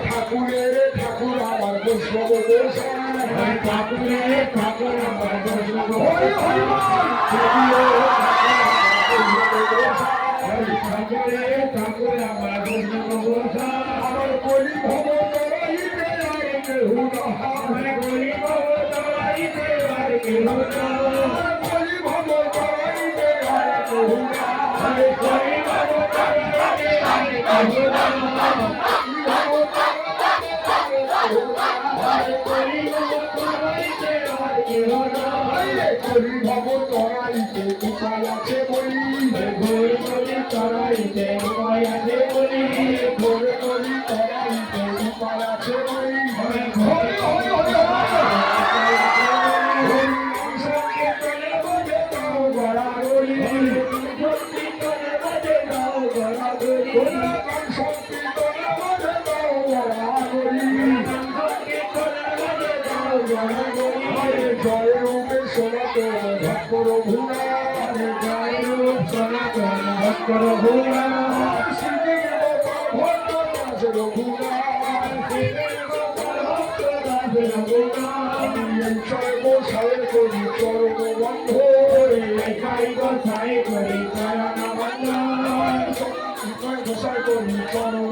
ঠাকুরের ঠাকুর আমার বৈষ্ণব গোসাই ঠাকুরের ঠাকুর আমার বৈষ্ণব ঠাকুরের ঠাকুর আমার বৈষ্ণব গোসাই আমার কলি ভব তরাইতে আর কেহু না আমার কলি ভব তরাইতে আর কেহু না আমার কলি ভব তরাইতে আর কেহু না আমার কলি ভব তরাইতে আর কেহু না করি ভব তরাইতে উপায় আছে বলি ঘোর করি তরাইতে উপায় আছে বলি ঘোর করি তরাইতে উপায় আছে বলি জয় রূপে সনাতন ভক্ত রঘুনা জয় রূপ সনাতন ভক্ত রঘুনা শ্রীদেব ভক্ত দাস রঘুনা গোসাই করি চরণ বন্ধ গোসাই করি চরণ বন্ধ গোসাই করি চরণ